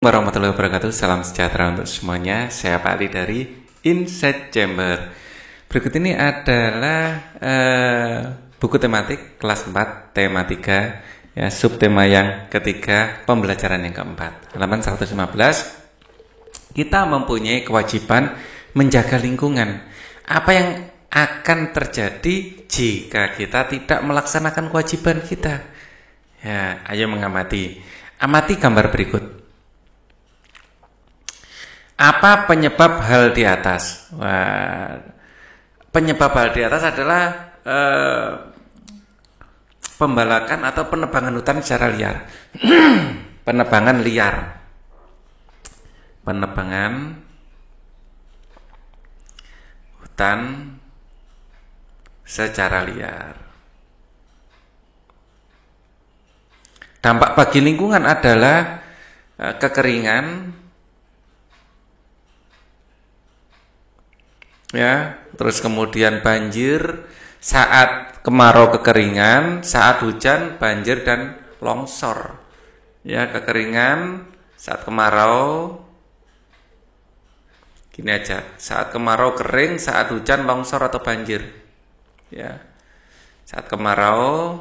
Warahmatullahi wabarakatuh. Salam sejahtera untuk semuanya. Saya Pak Ali dari Insight Chamber. Berikut ini adalah buku tematik kelas 4 tema 3, ya, subtema yang ketiga, pembelajaran yang keempat, halaman 115. Kita mempunyai kewajiban menjaga lingkungan. Apa yang akan terjadi jika kita tidak melaksanakan kewajiban kita? Ya, ayo mengamati. Amati gambar berikut. Apa penyebab hal di atas? Wah, penyebab hal di atas adalah pembalakan atau penebangan hutan secara liar. Penebangan liar. Penebangan hutan secara liar. Dampak bagi lingkungan adalah kekeringan, ya, terus kemudian banjir saat kemarau, kekeringan saat hujan, banjir dan longsor. Ya, kekeringan saat kemarau, gini aja, saat kemarau kering, saat hujan longsor atau banjir. Ya, saat kemarau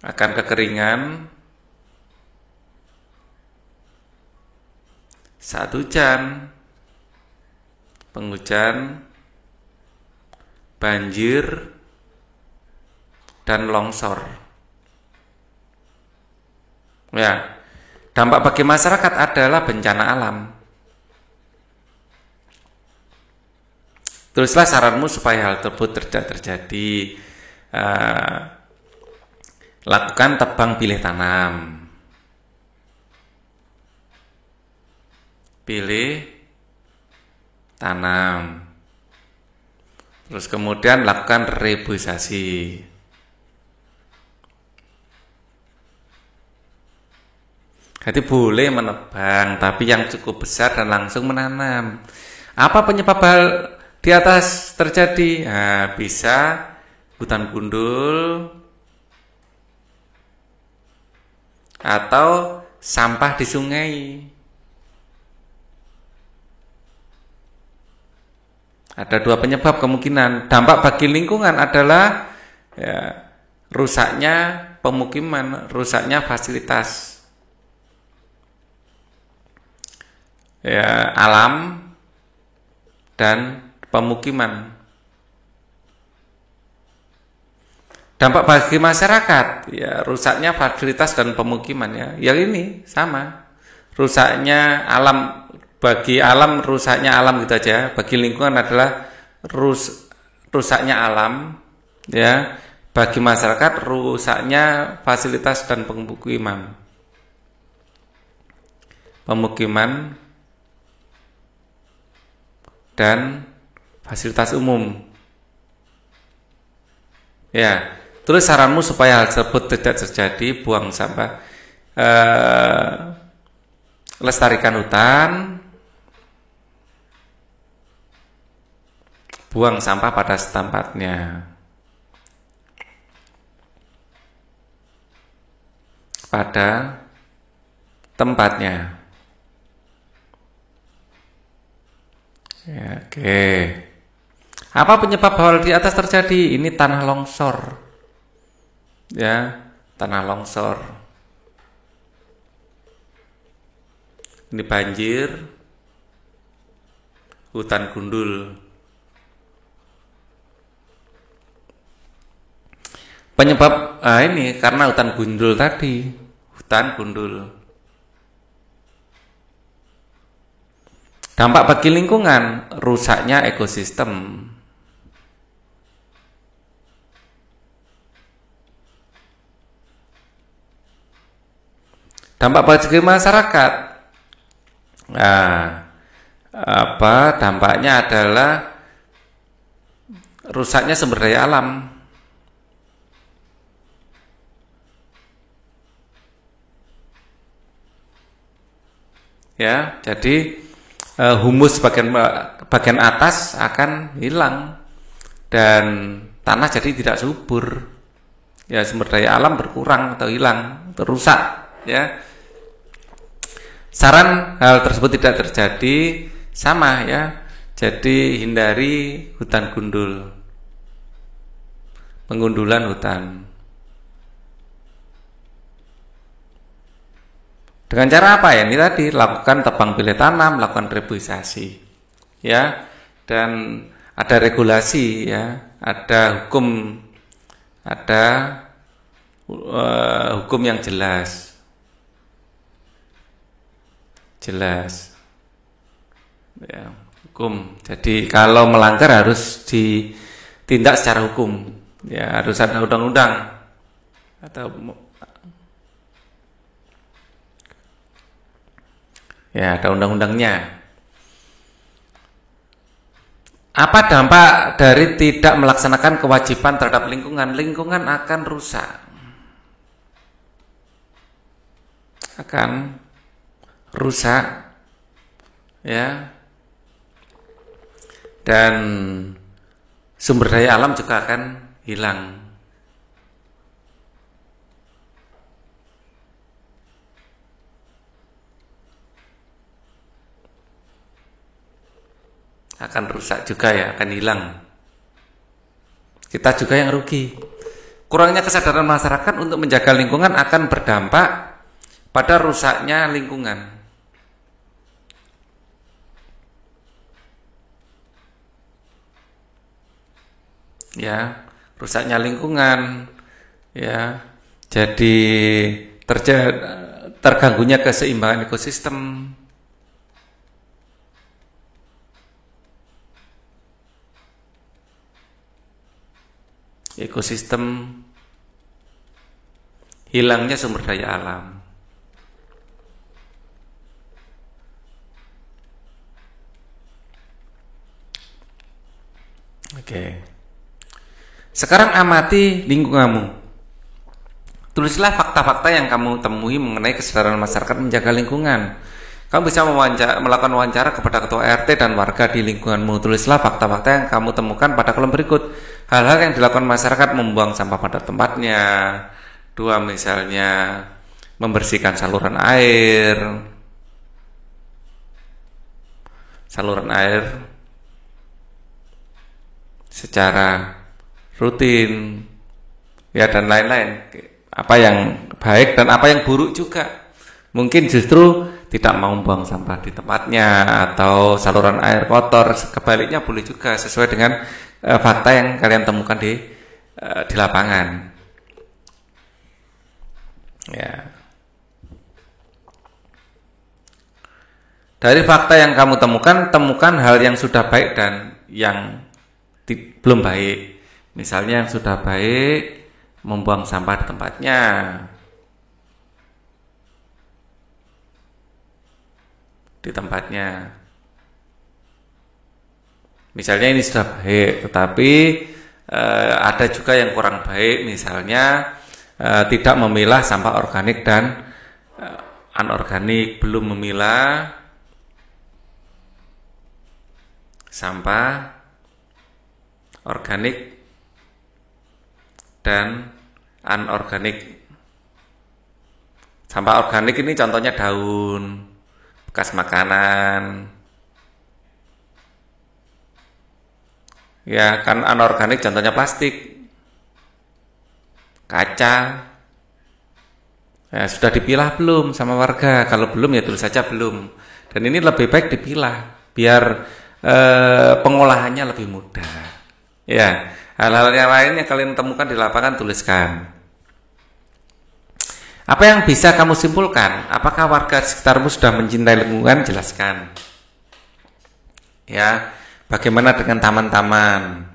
akan kekeringan, saat hujan penghujan, banjir, dan longsor. Ya, dampak bagi masyarakat adalah bencana alam. Tulislah saranmu supaya hal tersebut tidak terjadi. Lakukan tebang pilih tanam. Pilih tanam. Terus kemudian lakukan reboisasi. Jadi boleh menebang, tapi yang cukup besar dan langsung menanam. Apa penyebab hal di atas terjadi? Nah, bisa hutan gundul atau sampah di sungai. Ada dua penyebab kemungkinan. Dampak bagi lingkungan adalah, ya, rusaknya pemukiman, rusaknya fasilitas, ya, alam dan pemukiman. Dampak bagi masyarakat, ya, rusaknya fasilitas dan pemukiman, ya. Yang ini sama. Rusaknya alam, bagi alam rusaknya alam gitu aja. Bagi lingkungan adalah rusaknya alam, ya. Bagi masyarakat rusaknya fasilitas dan pemukiman. Pemukiman dan fasilitas umum. Ya. Terus saranmu supaya hal tersebut tidak terjadi: buang sampah, lestarikan hutan, buang sampah pada tempatnya. Pada tempatnya. Ya, oke. Apa penyebab hal di atas terjadi? Ini tanah longsor. Ya, tanah longsor. Ini banjir, hutan gundul. Penyebab ini karena hutan gundul tadi, hutan gundul. Dampak bagi lingkungan, rusaknya ekosistem. Dampak bagi masyarakat, dampaknya adalah rusaknya sumber daya alam. Ya, jadi humus bagian atas akan hilang dan tanah jadi tidak subur. Ya, sumber daya alam berkurang atau hilang, rusak, ya. Saran hal tersebut tidak terjadi sama ya. Jadi hindari hutan gundul, pengundulan hutan. Dengan cara apa ya? Ini tadi lakukan tebang pilih tanam, lakukan reboisasi, ya, dan ada regulasi ya, ada hukum, ada hukum yang jelas. Ya, hukum. Jadi kalau melanggar harus ditindak secara hukum. Ya, harus ada undang-undang atau ya ada undang-undangnya. Apa dampak dari tidak melaksanakan kewajiban terhadap lingkungan? Lingkungan akan rusak. Akan rusak ya, dan sumber daya alam juga akan hilang. Akan rusak juga ya, akan hilang. Kita juga yang rugi. Kurangnya kesadaran masyarakat untuk menjaga lingkungan akan berdampak pada rusaknya lingkungan. Ya, rusaknya lingkungan, ya, jadi terganggunya keseimbangan ekosistem. Hilangnya sumber daya alam. Oke. Sekarang amati lingkunganmu. Tulislah fakta-fakta yang kamu temui mengenai kesadaran masyarakat menjaga lingkungan. Kamu bisa melakukan wawancara kepada ketua RT dan warga di lingkunganmu. Tulislah fakta-fakta yang kamu temukan pada kolom berikut. Hal-hal yang dilakukan masyarakat: membuang sampah pada tempatnya. 2, misalnya membersihkan saluran air secara rutin, ya, dan lain-lain. Apa yang baik dan apa yang buruk juga. Mungkin justru tidak mau buang sampah di tempatnya atau saluran air kotor. Sebaliknya boleh juga, sesuai dengan fakta yang kalian temukan di lapangan. Ya. Dari fakta yang kamu temukan hal yang sudah baik dan yang belum baik. Misalnya yang sudah baik, membuang sampah di tempatnya. Misalnya ini sudah baik, tetapi ada juga yang kurang baik. Misalnya tidak memilah sampah organik dan anorganik, belum memilah sampah organik dan anorganik. Sampah organik ini contohnya daun, bekas makanan. Ya, kan anorganik contohnya plastik, kaca. Ya, sudah dipilah belum sama warga? Kalau belum ya tulis saja belum. Dan ini lebih baik dipilah biar pengolahannya lebih mudah. Ya, hal-hal yang lain yang kalian temukan di lapangan tuliskan. Apa yang bisa kamu simpulkan? Apakah warga sekitarmu sudah mencintai lingkungan? Jelaskan. Ya, bagaimana dengan taman-taman?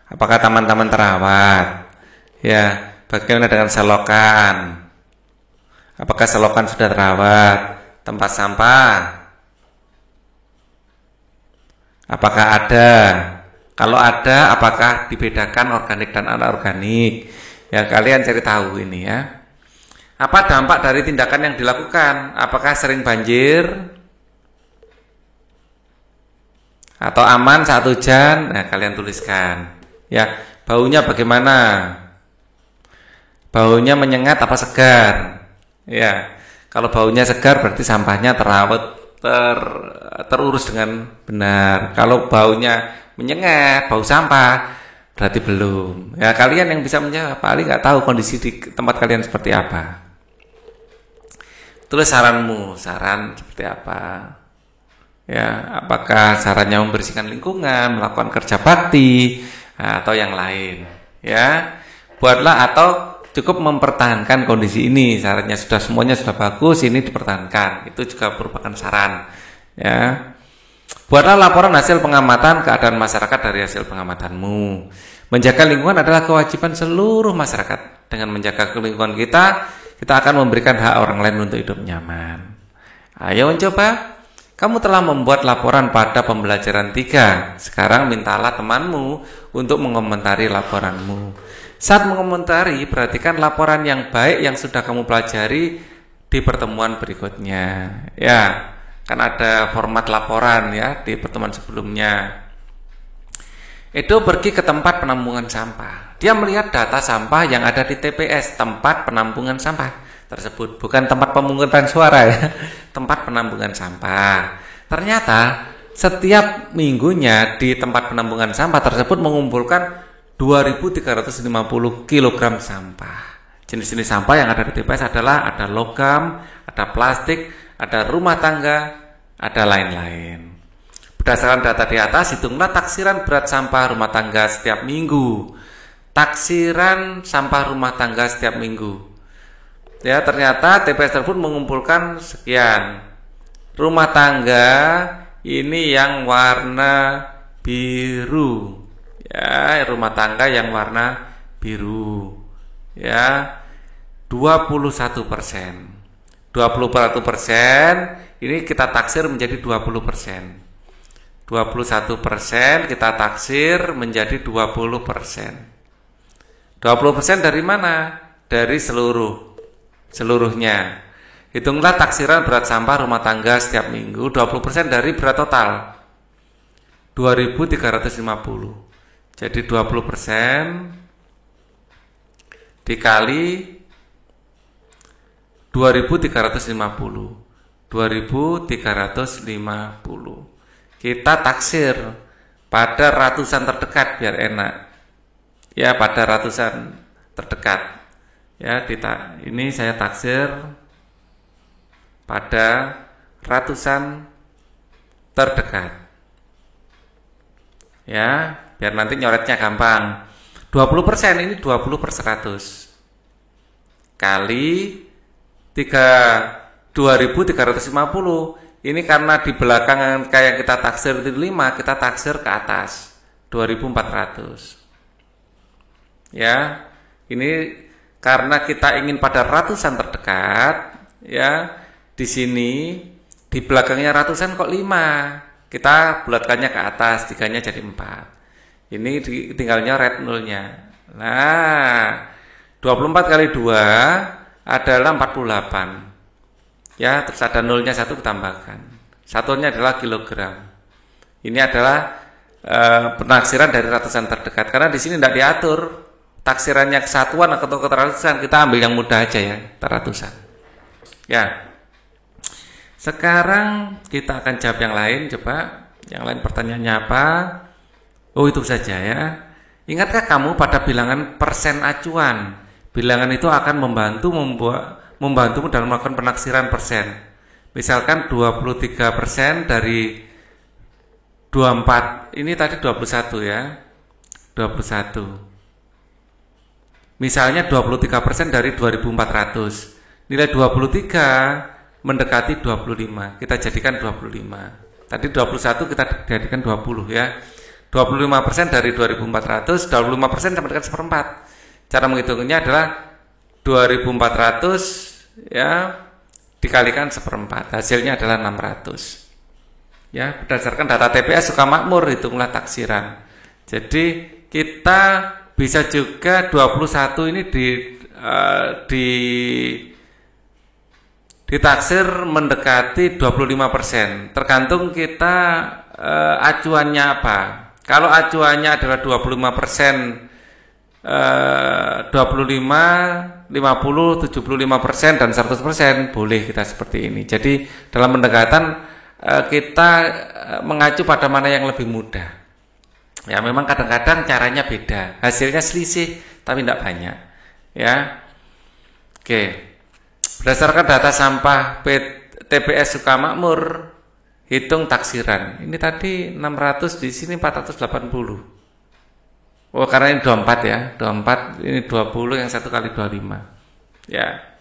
Apakah taman-taman terawat? Ya, bagaimana dengan selokan? Apakah selokan sudah terawat? Tempat sampah? Apakah ada? Kalau ada, apakah dibedakan organik dan anorganik? Ya, kalian cari tahu ini ya. Apa dampak dari tindakan yang dilakukan? Apakah sering banjir? Atau aman saat hujan? Nah, kalian tuliskan. Ya, baunya bagaimana? Baunya menyengat apa segar? Ya, Kalau baunya segar berarti sampahnya terawat, terurus dengan benar. Kalau baunya menyengat, bau sampah, berarti belum. Ya, kalian yang bisa menjawab, Pak Ali nggak tahu kondisi di tempat kalian seperti apa. Tulis saranmu, saran seperti apa? Ya, apakah sarannya membersihkan lingkungan, melakukan kerja bakti, atau yang lain? Ya, buatlah atau cukup mempertahankan kondisi ini. Sarannya sudah semuanya sudah bagus, ini dipertahankan. Itu juga merupakan saran. Ya, buatlah laporan hasil pengamatan keadaan masyarakat dari hasil pengamatanmu. Menjaga lingkungan adalah kewajiban seluruh masyarakat. Dengan menjaga lingkungan kita akan memberikan hak orang lain untuk hidup nyaman. Ayo mencoba. Kamu telah membuat laporan pada pembelajaran 3. Sekarang mintalah temanmu untuk mengomentari laporanmu. Saat mengomentari, perhatikan laporan yang baik yang sudah kamu pelajari di pertemuan berikutnya. Ya, kan ada format laporan ya di pertemuan sebelumnya. Edo pergi ke tempat penampungan sampah. Dia melihat data sampah yang ada di TPS, tempat penampungan sampah tersebut, bukan tempat pemungutan suara ya, tempat penampungan sampah. Ternyata setiap minggunya di tempat penampungan sampah tersebut mengumpulkan 2.350 kg sampah. Jenis-jenis sampah yang ada di TPS adalah ada logam, ada plastik, ada rumah tangga, ada lain-lain. Berdasarkan data di atas, hitunglah taksiran berat sampah rumah tangga setiap minggu. Taksiran sampah rumah tangga setiap minggu. Ya, ternyata TPS tersebut mengumpulkan sekian. Rumah tangga ini yang warna biru. Ya, rumah tangga yang warna biru. Ya, 21%. 21% ini kita taksir menjadi 20%. 21% kita taksir menjadi 20%. 20% dari mana? Dari seluruhnya. Hitunglah taksiran berat sampah rumah tangga setiap minggu. 20% dari berat total 2.350. Jadi 20% dikali 2.350. 2.350. Kita taksir pada ratusan terdekat biar enak. Ya, pada ratusan terdekat. Ya, ini saya taksir pada ratusan terdekat. Ya, biar nanti nyoretnya gampang. 20% ini 20/100 kali 2.350. Ini karena di belakang kayak kita taksir di 5, kita taksir ke atas 2.400. Ya, ini karena kita ingin pada ratusan terdekat, ya, di sini di belakangnya ratusan kok 5. Kita bulatkannya ke atas, 3-nya jadi 4. Ini tinggal nyoret nolnya. Nah, 24 kali 2 adalah 48. Ya, terus ada nolnya 1 ditambahkan. Satunya adalah kilogram. Ini adalah penaksiran dari ratusan terdekat. Karena di sini tidak diatur taksirannya kesatuan atau keratusan, kita ambil yang mudah aja ya, teratusan. Ya. Sekarang kita akan jawab yang lain, coba. Yang lain pertanyaannya apa? Oh, itu saja ya. Ingatkah kamu pada bilangan persen acuan? Bilangan itu akan membantumu dalam melakukan penaksiran persen. Misalkan 23% dari 24. Ini tadi 21 ya. 21. Misalnya 23% dari 2.400. Nilai 23 mendekati 25. Kita jadikan 25. Tadi 21 kita jadikan 20 ya. 25% dari 2.400, 25% sama dengan 1/4. Cara menghitungnya adalah 2.400 ya dikalikan 1/4. Hasilnya adalah 600. Ya, berdasarkan data TPS Sukamakmur, hitunglah taksiran. Jadi kita bisa juga 21 ini ditaksir mendekati 25%. Tergantung kita acuannya apa. Kalau acuannya adalah 25%, 25 50, 75% dan 100% boleh kita seperti ini. Jadi dalam pendekatan kita mengacu pada mana yang lebih mudah. Ya memang kadang-kadang caranya beda, hasilnya selisih tapi tidak banyak. Ya, oke. Berdasarkan data sampah TPS Sukamakmur, hitung taksiran. Ini tadi 600, di sini 480. Oh, karena ini 24 ya, 24 ini 20, yang satu kali 25. Ya.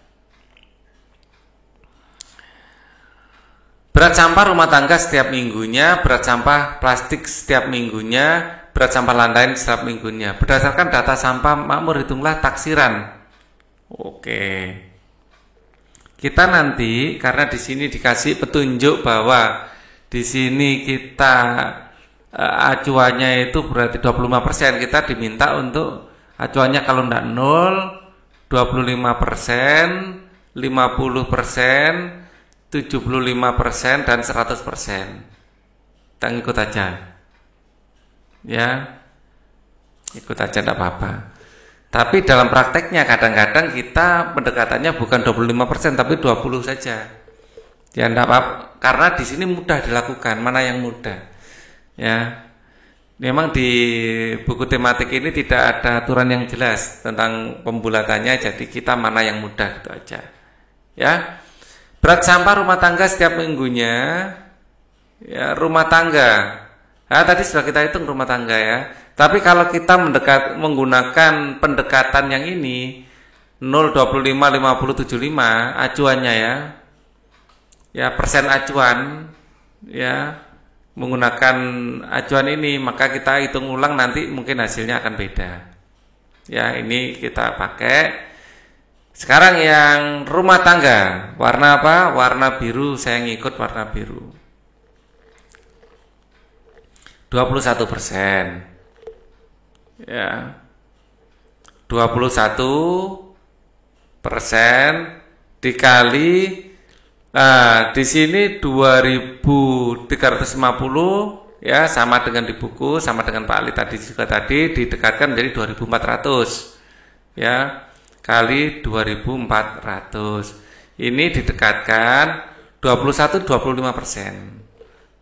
Berat sampah rumah tangga setiap minggunya, berat sampah plastik setiap minggunya, berat sampah lantai setiap minggunya. Berdasarkan data sampah makmur hitunglah taksiran. Oke. Kita nanti karena di sini dikasih petunjuk bahwa di sini kita acuannya itu berarti 25%, kita diminta untuk acuannya kalau enggak 0, 25%, 50%, 75% dan 100%. Kita ikut aja. Ya. Ikut aja enggak apa-apa. Tapi dalam prakteknya kadang-kadang kita pendekatannya bukan 25% tapi 20 saja. Ya enggak apa-apa, karena di sini mudah dilakukan, mana yang mudah. Ya, memang di buku tematik ini tidak ada aturan yang jelas tentang pembulatannya, jadi kita mana yang mudah itu aja. Ya, berat sampah rumah tangga setiap minggunya, ya rumah tangga. Nah, tadi sudah kita hitung rumah tangga ya. Tapi kalau kita menggunakan pendekatan yang ini 0, 25, 50, 75 acuannya ya. Ya persen acuan ya. Menggunakan acuan ini maka kita hitung ulang, nanti mungkin hasilnya akan beda. Ya ini kita pakai. Sekarang yang rumah tangga warna apa? Warna biru, saya ngikut warna biru. 21%. Ya. 21% dikali, nah, di sini 2350 ya, sama dengan di buku, sama dengan Pak Ali tadi juga tadi didekatkan menjadi 2400. Ya, kali 2400. Ini didekatkan 25%.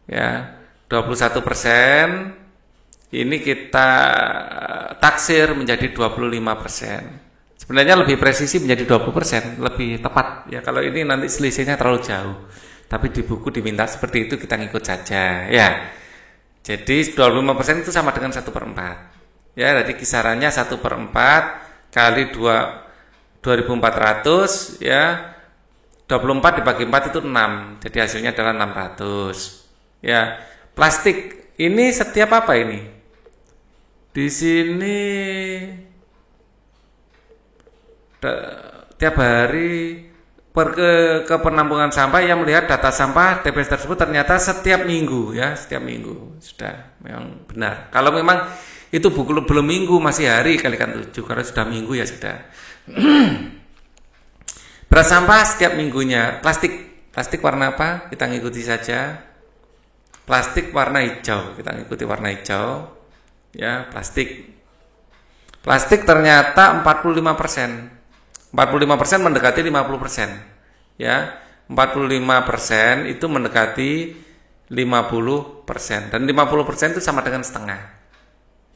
Ya, 21%. Ini kita taksir menjadi 25%. Sebenarnya lebih presisi menjadi 20%, lebih tepat. Ya kalau ini nanti selisihnya terlalu jauh. Tapi di buku diminta seperti itu, kita ngikut saja. Ya. Jadi 25% itu sama dengan 1/4. Ya, jadi kisarannya 1/4 kali 2400 ya. 24 dibagi 4 itu 6. Jadi hasilnya adalah 600. Ya. Plastik ini setiap apa ini? Di sini tiap hari ke penampungan sampah yang melihat data sampah TPS tersebut ternyata setiap minggu ya, setiap minggu sudah memang benar. Kalau memang itu belum minggu, masih hari kalikan 7, kalau sudah minggu ya sudah. Berat sampah setiap minggunya. Plastik warna apa? Kita ngikuti saja. Plastik warna hijau, kita ngikuti warna hijau. Ya, plastik ternyata 45%. 45% mendekati 50%. Ya, 45% itu mendekati 50%, dan 50% itu sama dengan setengah.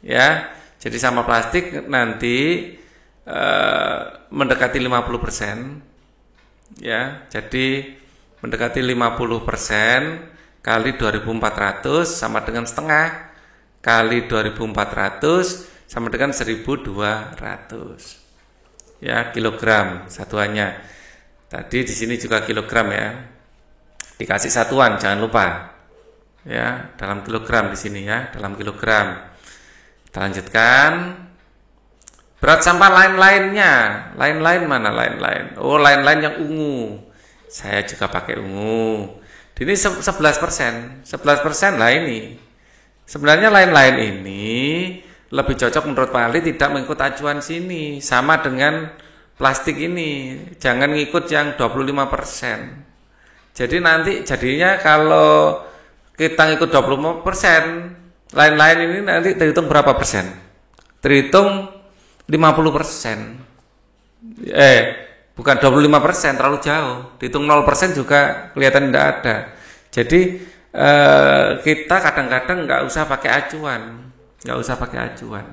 Ya, jadi sama plastik nanti mendekati 50%. Ya, jadi mendekati 50% kali 2400 sama dengan setengah, kali 2400 sama dengan 1200. Ya, kilogram satuannya. Tadi di sini juga kilogram ya. Dikasih satuan, jangan lupa. Ya, dalam kilogram di sini ya, dalam kilogram. Kita lanjutkan. Berat sampah lain-lainnya. Lain-lain mana lain-lain? Oh, lain-lain yang ungu. Saya juga pakai ungu. Ini 11%. 11% lah ini. Sebenarnya lain-lain ini lebih cocok menurut Pak Ali tidak mengikut acuan sini, sama dengan plastik ini, jangan ngikut yang 25%. Jadi nanti jadinya kalau kita ngikut 25%, lain-lain ini nanti terhitung berapa persen? Terhitung 50%. Bukan 25%, terlalu jauh. Dihitung 0% juga kelihatan tidak ada. Jadi kita kadang-kadang nggak usah pakai acuan,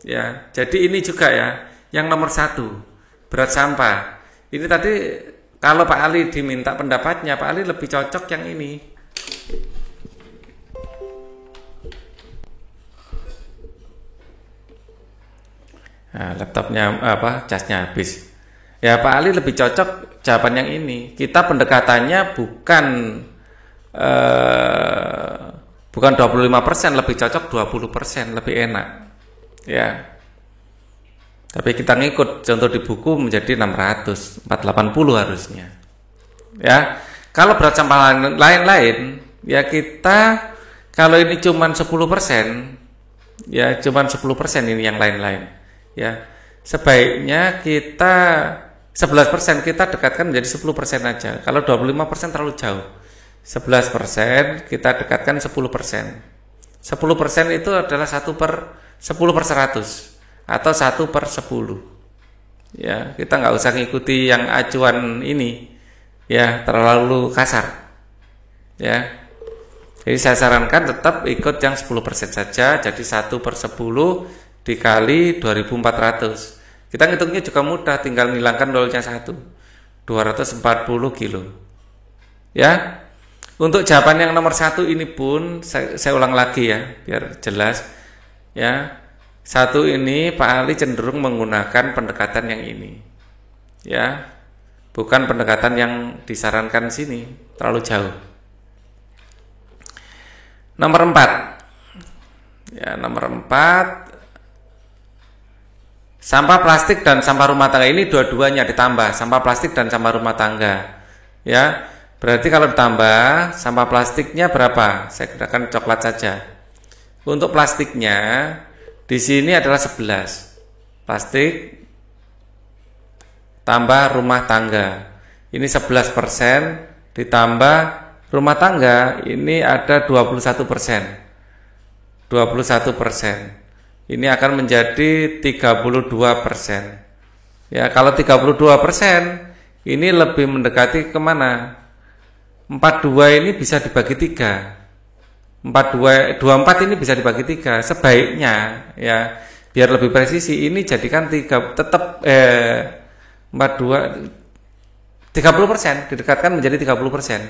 Ya, jadi ini juga ya, yang nomor 1 berat sampah. Ini tadi kalau Pak Ali diminta pendapatnya, Pak Ali lebih cocok yang ini. Nah, laptopnya casnya habis. Ya, Pak Ali lebih cocok jawaban yang ini. Kita pendekatannya bukan 25%, lebih cocok 20%, lebih enak. Ya. Tapi kita ngikut contoh di buku menjadi 600, 480 harusnya. Ya. Kalau berat sampah lain-lain, ya kita kalau ini cuman 10%, ya cuman 10% ini yang lain-lain. Ya. Sebaiknya kita 11% kita dekatkan menjadi 10% aja. Kalau 25% terlalu jauh. 11% kita dekatkan 10%. 10% itu adalah 10/100 atau 1/10. Ya, kita nggak usah ngikuti yang acuan ini. Ya, terlalu kasar. Ya. Jadi saya sarankan tetap ikut yang 10% saja, jadi 1/10 dikali 2400. Kita ngitungnya juga mudah, tinggal menghilangkan nolnya 1. 240 kilo. Ya. Untuk jawaban yang nomor 1 ini pun saya ulang lagi ya, biar jelas. Ya. 1 ini Pak Ali cenderung menggunakan pendekatan yang ini. Ya. Bukan pendekatan yang disarankan sini, terlalu jauh. Nomor 4. Ya, nomor 4. Sampah plastik dan sampah rumah tangga ini dua-duanya ditambah, sampah plastik dan sampah rumah tangga. Ya, berarti kalau ditambah sampah plastiknya berapa? Saya gunakan coklat saja. Untuk plastiknya di sini adalah 11. Plastik tambah rumah tangga. Ini 11% ditambah rumah tangga, ini ada 21%. 21%. Ini akan menjadi 32%. Ya, kalau 32% ini lebih mendekati kemana? 42 ini bisa dibagi 3. 24 ini bisa dibagi 3. Sebaiknya ya, biar lebih presisi ini jadikan 3 tetap 42 30% didekatkan menjadi 30%.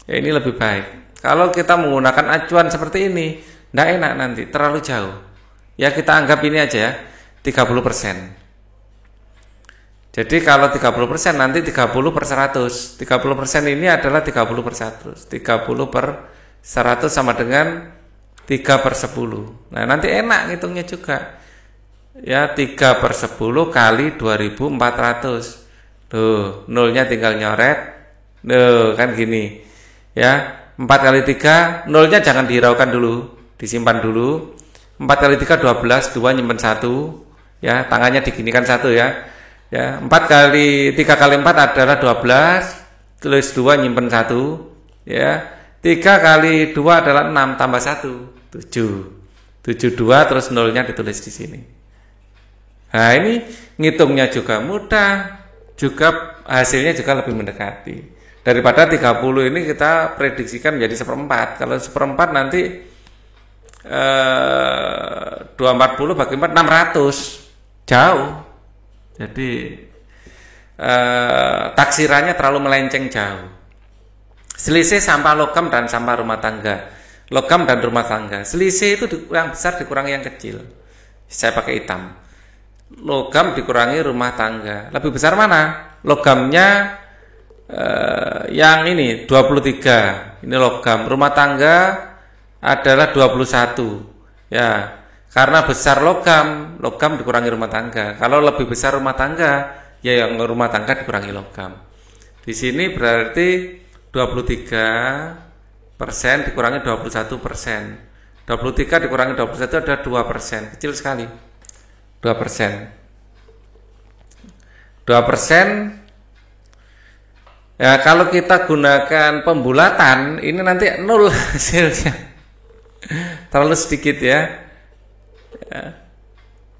Ya, ini lebih baik. Kalau kita menggunakan acuan seperti ini, nggak enak nanti, terlalu jauh. Ya, kita anggap ini aja ya, 30%. Jadi kalau 30% nanti 30/100. 30% ini adalah 30/100. 30/100 sama dengan 3/10. Nah, nanti enak ngitungnya juga. Ya, 3/10 kali 2400. Tuh, nolnya tinggal nyoret. Tuh, kan gini. Ya, 4 kali 3, nolnya jangan dihiraukan dulu, disimpan dulu. 4 kali 3 12, 2 nyimpen 1. Ya, tangannya diginikan 1 ya. Ya, 3 kali 4 adalah 12, tulis 2 nyimpen 1. Ya, 3 kali 2 adalah 6 tambah 1, 7. 72 terus nolnya ditulis di sini. Nah, ini ngitungnya juga mudah, juga hasilnya juga lebih mendekati. Daripada 30 ini kita prediksikan menjadi 1/4. Kalau 1/4 nanti 240 bagi 4 600. Jauh. Jadi taksirannya terlalu melenceng jauh. Selisih sampah logam dan sampah rumah tangga. Logam dan rumah tangga. Selisih itu yang besar dikurangi yang kecil. Saya pakai hitam. Logam dikurangi rumah tangga. Lebih besar mana? Logamnya yang ini 23. Ini logam. Rumah tangga adalah 21. Ya, karena besar logam dikurangi rumah tangga. Kalau lebih besar rumah tangga, ya yang rumah tangga dikurangi logam. Di sini berarti 23% dikurangi 21%. 23 dikurangi 21 ada 2%. Kecil sekali. 2%. 2%. Ya, kalau kita gunakan pembulatan, ini nanti 0 hasilnya. Terlalu sedikit ya.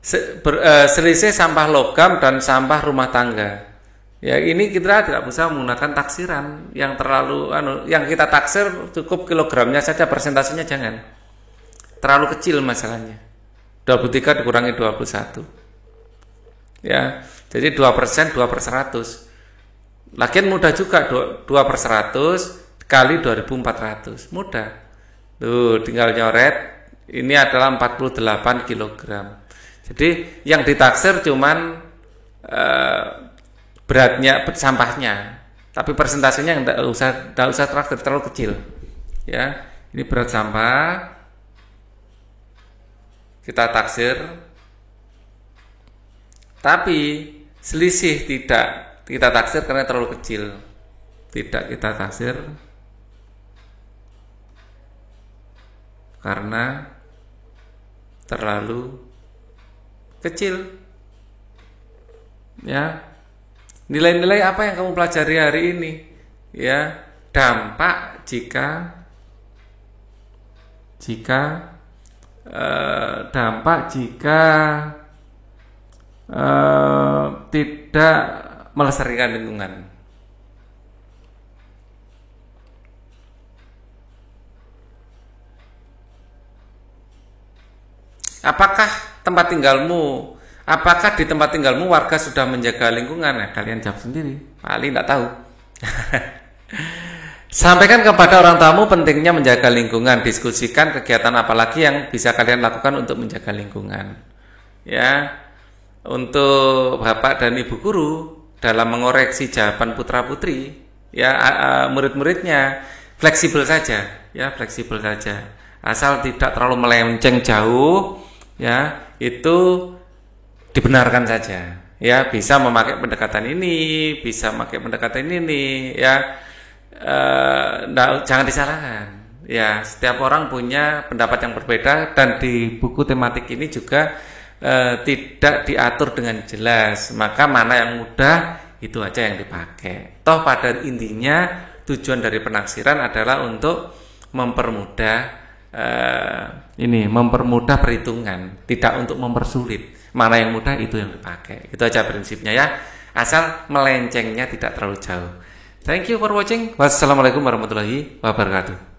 selisih sampah logam dan sampah rumah tangga. Ya, ini kita tidak bisa menggunakan taksiran yang terlalu yang kita taksir cukup kilogramnya saja, persentasenya jangan. Terlalu kecil masalahnya. 23 dikurangi 21. Ya, jadi 2%, 2/100. Lagian mudah juga, 2/100 kali 2.400. Mudah. Tuh, tinggal nyoret. Ini adalah 48 kilogram. Jadi yang ditaksir cuman beratnya, sampahnya, tapi persentasenya tidak usah terlalu kecil. Ya, ini berat sampah kita taksir, tapi selisih tidak kita taksir karena terlalu kecil. Tidak kita taksir karena terlalu kecil. Ya, nilai-nilai apa yang kamu pelajari hari ini? Ya, dampak jika tidak melestarikan lingkungan. Apakah di tempat tinggalmu warga sudah menjaga lingkungan? Nah, kalian jawab sendiri. Paling tidak tahu. Sampaikan kepada orang tamu pentingnya menjaga lingkungan. Diskusikan kegiatan apa lagi yang bisa kalian lakukan untuk menjaga lingkungan. Ya, untuk Bapak dan Ibu guru dalam mengoreksi jawaban putra-putri, ya murid-muridnya fleksibel saja, ya fleksibel saja. Asal tidak terlalu melenceng jauh, ya itu dibenarkan saja. Ya, bisa memakai pendekatan ini, bisa memakai pendekatan ini, ya. Jangan disalahkan. Ya, setiap orang punya pendapat yang berbeda, dan di buku tematik ini juga tidak diatur dengan jelas. Maka mana yang mudah itu aja yang dipakai. Toh pada intinya tujuan dari penaksiran adalah untuk mempermudah mempermudah perhitungan, tidak untuk mempersulit. Mana yang mudah itu yang dipakai. Itu aja prinsipnya ya. Asal melencengnya tidak terlalu jauh. Thank you for watching. Wassalamualaikum warahmatullahi wabarakatuh.